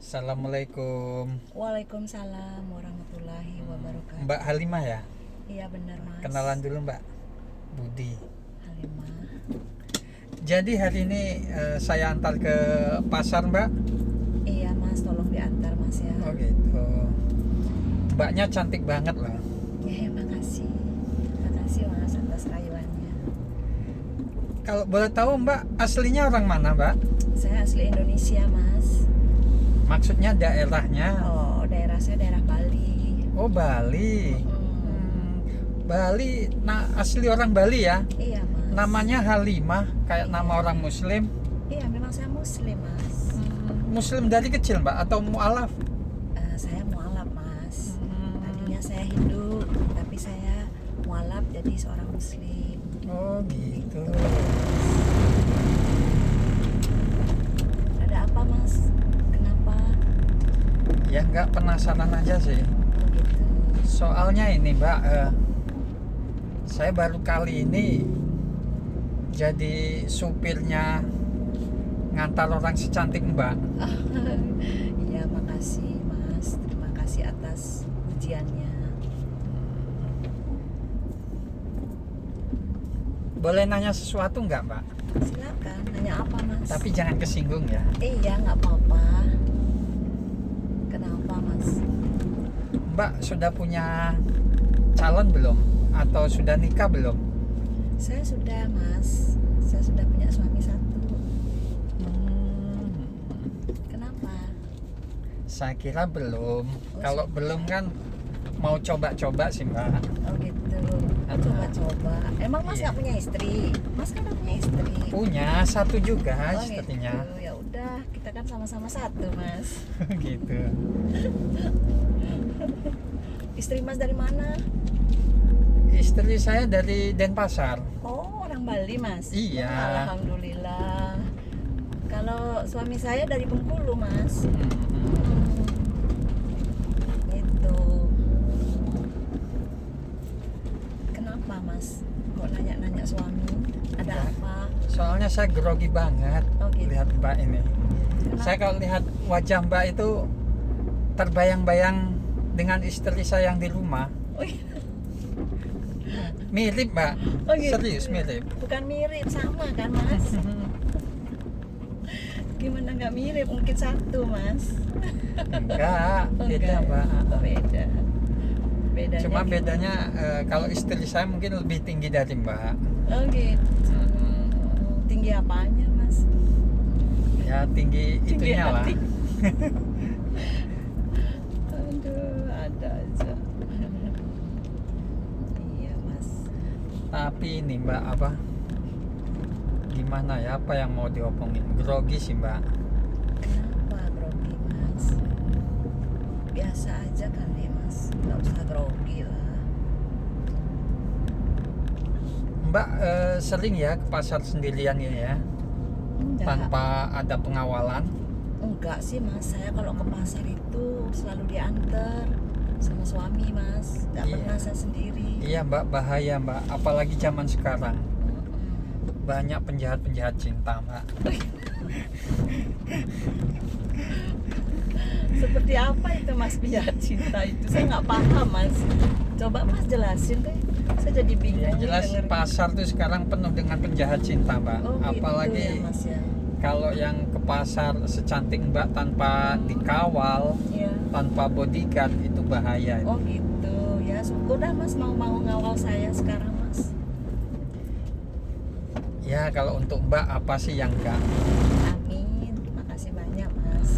Assalamualaikum. Waalaikumsalam warahmatullahi wabarakatuh. Mbak Halimah ya? Iya benar mas. Kenalan dulu Mbak Budi. Halimah. Jadi hari ini saya antar ke pasar Mbak. Iya mas, tolong diantar mas ya. Oh gitu. Mbaknya cantik banget loh. Ya makasih. Makasih mas atas rayuannya. Kalau boleh tahu Mbak aslinya orang mana Mbak? Saya asli Indonesia mas. Maksudnya daerahnya? Oh daerah saya daerah Bali. Oh Bali. Bali, nah asli orang Bali ya? Iya mas. Namanya Halimah, kayak Iya. nama orang Muslim. Iya memang saya Muslim mas. Muslim dari kecil Mbak atau mualaf? Saya mualaf mas. Tadinya saya Hindu, tapi saya mualaf jadi seorang Muslim. Oh gitu. Ada apa mas? Kenapa? Ya nggak penasaran aja sih. Oh gitu. Soalnya ini Mbak, saya baru kali ini jadi supirnya ngantar orang secantik Mbak. Iya makasih mas, terima kasih atas pujiannya. Boleh nanya sesuatu nggak Mbak? Silakan nanya apa mas. Tapi jangan kesinggung ya. Iya nggak apa-apa. Kenapa mas? Mbak sudah punya calon belum? Atau sudah nikah belum? Saya sudah mas, saya sudah punya suami satu. Kenapa? Saya kira belum. Kalau belum kan mau coba-coba sih Mbak. Oh gitu. Oh, coba-coba. Emang mas Iya. nggak punya istri? Mas kan udah punya istri. Punya satu juga Oh sepertinya. gitu. Ya udah, kita kan sama-sama satu mas. Gitu. Istri mas dari mana? Istri saya dari Denpasar. Oh, orang Bali, Mas? Iya. Oh, alhamdulillah. Kalau suami saya dari Bengkulu, Mas. Itu. Kenapa, Mas? Kok nanya-nanya suami? Ada apa? Soalnya saya grogi banget Oh, gitu. lihat Mbak ini. Kenapa? Saya kalau lihat wajah Mbak itu terbayang-bayang dengan istri saya yang di rumah. Oh, iya. Mirip Mbak. Oh, gitu. Serius mirip. Bukan mirip, sama kan, Mas? Gimana nggak mirip? Mungkin satu, Mas. Enggak, Oh, beda enggak. Mbak. Oh, beda. Bedanya Cuma gimana? bedanya kalau istri saya mungkin lebih tinggi dari Mbak. Oh gitu. Tinggi apanya mas? Ya tinggi Tinggi itunya lah. hati. Aduh, ada aja. Iya mas. Tapi ini Mbak apa? Gimana ya? Apa yang mau diomongin? Grogi sih Mbak. Kenapa grogi mas? Biasa aja kali mas. Gak usah grogi lah. Mbak sering ya ke pasar sendirian ini ya? Enggak. Tanpa ada pengawalan? Enggak sih mas. Saya kalau ke pasar itu selalu diantar sama suami mas. Gak Iya. pernah saya sendiri. Iya Mbak, bahaya Mbak. Apalagi zaman sekarang. Banyak penjahat-penjahat cinta Mbak. Seperti apa itu mas penjahat cinta itu? Saya nggak paham mas. Coba mas jelasin deh. Saya jadi bingung. Ya jelas dengerin. pasar tuh sekarang penuh dengan penjahat cinta Mbak. Oh, gitu Apalagi ya, mas ya. kalau yang ke pasar secantik Mbak tanpa dikawal, Iya. tanpa bodyguard itu bahaya. Oh gitu ya. Syukur dah mas mau ngawal saya sekarang mas. Ya kalau untuk Mbak apa sih yang enggak? Amin. Makasih banyak mas.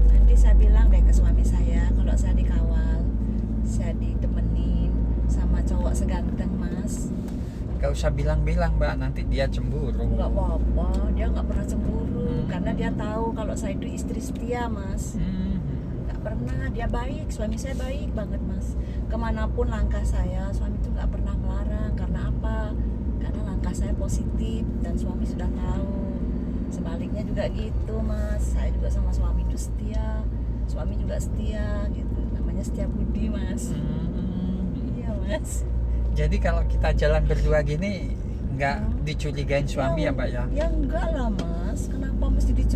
Nanti saya bilang deh ke suami saya kalau saya dikawal, saya ditemenin sama cowok seganteng mas. Gak usah bilang-bilang Mbak, nanti dia cemburu. Nggak apa-apa, dia nggak pernah cemburu karena dia Hmm. tahu kalau saya itu istri setia mas. Nggak pernah, dia baik, suami saya baik banget mas. Kemanapun langkah saya, suami itu nggak pernah melarang. Karena apa? Karena langkah saya positif dan suami sudah tahu. Sebaliknya juga gitu mas, saya juga sama suami itu setia, suami juga setia gitu. Namanya setia budi mas. Iya mas. Jadi kalau kita jalan berdua gini nggak dicurigain suami ya Mbak ya? Ya enggak lah mas, kenapa mesti dicurigain?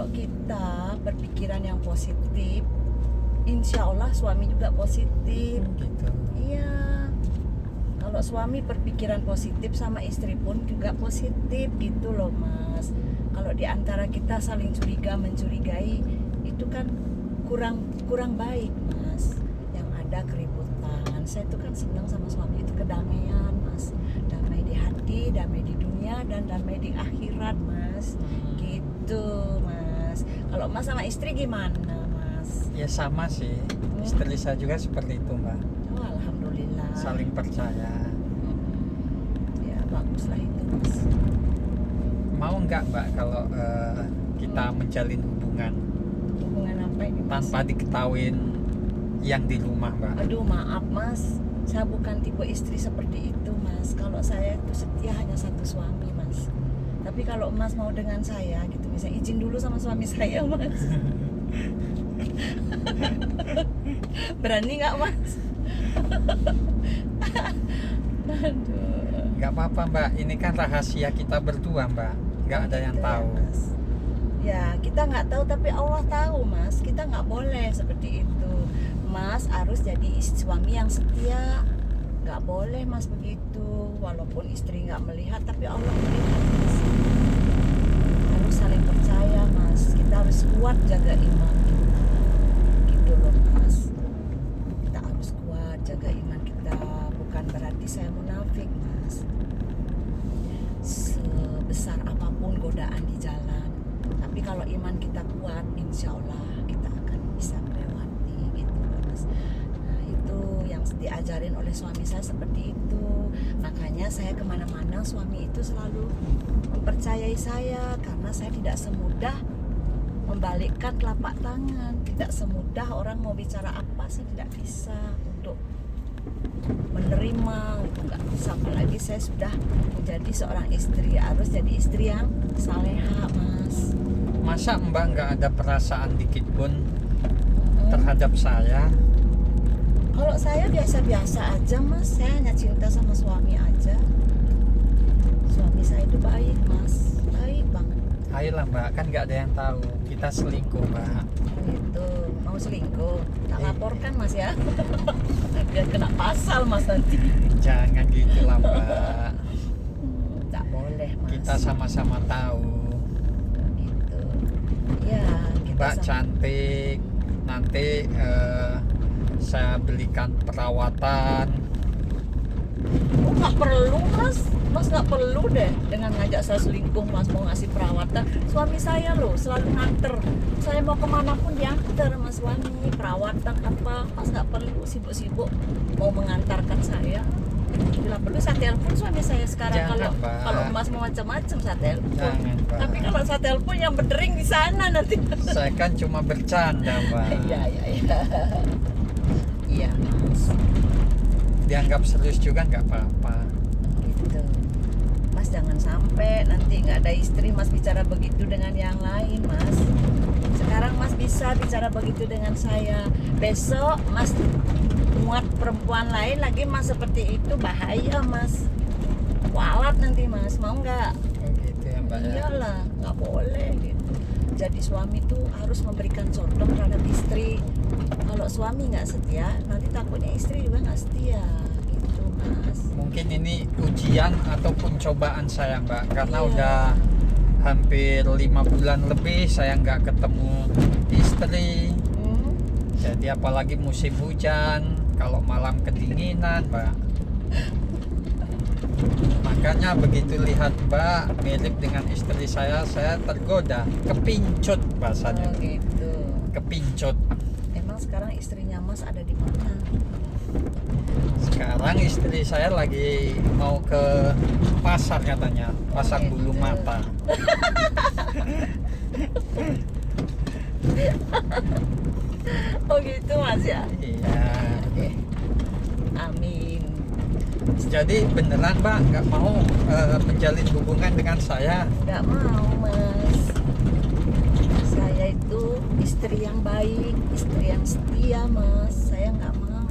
kalau kita berpikiran yang positif, insya Allah suami juga positif. Gitu. Iya, kalau suami berpikiran positif sama istri pun juga positif gitu loh mas. Kalau di antara kita saling curiga mencurigai itu kan kurang baik mas. Yang ada keributan. Saya tuh kan senang sama suami itu kedamaian mas. Damai di hati, damai di dunia, dan damai di akhirat mas. Gitu mas. Kalau mas sama istri gimana mas? Ya sama sih, istri saya juga seperti itu mbak, Oh, alhamdulillah. saling percaya. Ya baguslah itu mas. Mau nggak mbak kalau kita menjalin hubungan Hubungan apa ini mas? tanpa diketahuin yang di rumah mbak? Aduh maaf mas, saya bukan tipe istri seperti itu mas. Kalau saya itu setia hanya satu suami mas. Tapi kalau mas mau dengan saya gitu, misalnya izin dulu sama suami saya mas. Berani nggak mas? Aduh. Nggak apa-apa mbak, ini kan rahasia kita berdua mbak, nggak ada yang Gitu ya, tahu. Mas. Ya kita nggak tahu tapi Allah tahu mas. Kita nggak boleh seperti itu. Mas harus jadi suami yang setia. Nggak boleh mas begitu. Walaupun istri nggak melihat tapi Allah melihat mas. Harus saling percaya mas. Kita harus kuat jaga iman kita. Gitu loh mas. Kita harus kuat jaga iman kita. Bukan berarti saya munafik mas. Sebesar apapun godaan di jalan, tapi kalau iman kita kuat, insya Allah kita akan bisa melewati gitu mas. Nah itu yang diajarin oleh suami saya seperti itu. Makanya saya kemana-mana suami itu selalu mempercayai saya, karena saya tidak semudah membalikkan telapak tangan, tidak semudah orang mau bicara apa saya tidak bisa untuk menerima, itu nggak bisa. Apalagi saya sudah menjadi seorang istri, harus jadi istri yang saleha mas. Masa mbak nggak ada perasaan dikit pun terhadap saya? Kalau saya biasa-biasa aja mas, saya hanya cinta sama suami aja. Suami saya itu baik mas, baik banget. Ayolah mbak, kan nggak ada yang tahu kita selingkuh mbak. Gitu, mau selingkuh, tak laporkan mas ya. Biar kena pasal mas nanti. Jangan gitu lah mbak, Tak boleh mas. kita sama-sama tahu Gitu. Ya, kita mbak cantik. Nanti saya belikan perawatan. Oh, nggak perlu mas nggak perlu deh dengan ngajak saya selingkuh mas mau ngasih perawatan. Suami saya loh selalu nganter, saya mau kemana pun diantar sama suami. Perawatan apa mas nggak perlu sibuk-sibuk mau mengantarkan saya. Bila perlu saya telepon suami saya sekarang. Jangan, Mbak. Kalau mas mau macam-macam saya telepon. Jangan mbak, Tapi kalau saya telepon yang berdering di sana nanti. saya kan cuma bercanda mbak. Iya iya mas. Dianggap serius juga nggak apa-apa. Gitu. Mas jangan sampai nanti nggak ada istri mas bicara begitu dengan yang lain mas. Sekarang mas bisa bicara begitu dengan saya, besok mas muat perempuan lain lagi mas seperti itu, bahaya mas. Kualat nanti mas, mau nggak? Oh gitu ya mbak ya. Iyalah, nggak boleh gitu. Jadi suami tuh harus memberikan contoh terhadap istri. Kalau suami nggak setia, nanti takutnya istri juga nggak setia, gitu mas. Mungkin ini ujian ataupun cobaan saya mbak, karena Iya. udah hampir 5 bulan lebih saya nggak ketemu istri. Jadi apalagi musim hujan, kalau malam kedinginan mbak. Makanya begitu lihat mbak mirip dengan istri saya tergoda, kepincut bahasanya. Oh gitu. Kepincut. Emang sekarang istrinya mas ada di mana? Sekarang istri saya lagi mau ke pasar katanya, pasar Oh, bulu gitu. mata. Oh gitu mas ya. Iya. Oke. Amin. Jadi beneran mbak nggak mau menjalin hubungan dengan saya? Nggak mau mas. Saya itu istri yang baik, istri yang setia mas. Saya nggak mau.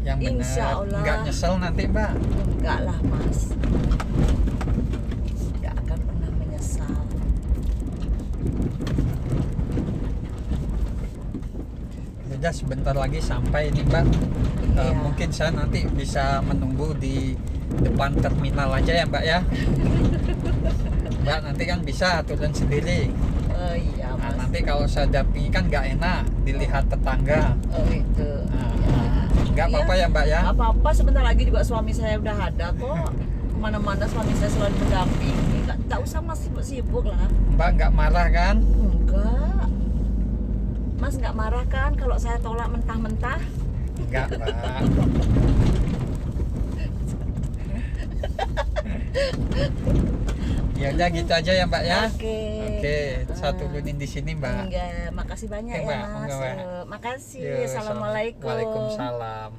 Yang benar. Insya Allah. Nggak nyesel nanti mbak? Enggak lah mas. Nggak akan pernah menyesal. udah sebentar lagi sampai nih Mbak. Iya. Mungkin saya nanti bisa menunggu di depan terminal aja ya Mbak ya. Mbak nanti kan bisa turun sendiri. Oh iya Nah, mas. nanti kalau saya dampingi kan nggak enak dilihat tetangga. Oh itu. Nah, Iya. nggak apa-apa ya Mbak ya. Nggak apa-apa, sebentar lagi juga suami saya udah ada kok. Kemana-mana suami saya selalu mendampingi. Nggak usah mas sibuk-sibuk lah. Mbak nggak marah kan? Enggak. Mas nggak marah kan kalau saya tolak mentah-mentah? Enggak Mbak. Ya udah gitu aja ya Mbak ya. Oke. Oke, saya turunin di sini Mbak. Enggak, makasih banyak Oke, ya Mbak. mas. Enggak, Mbak. Makasih. Yuk, Assalamualaikum. Waalaikumsalam.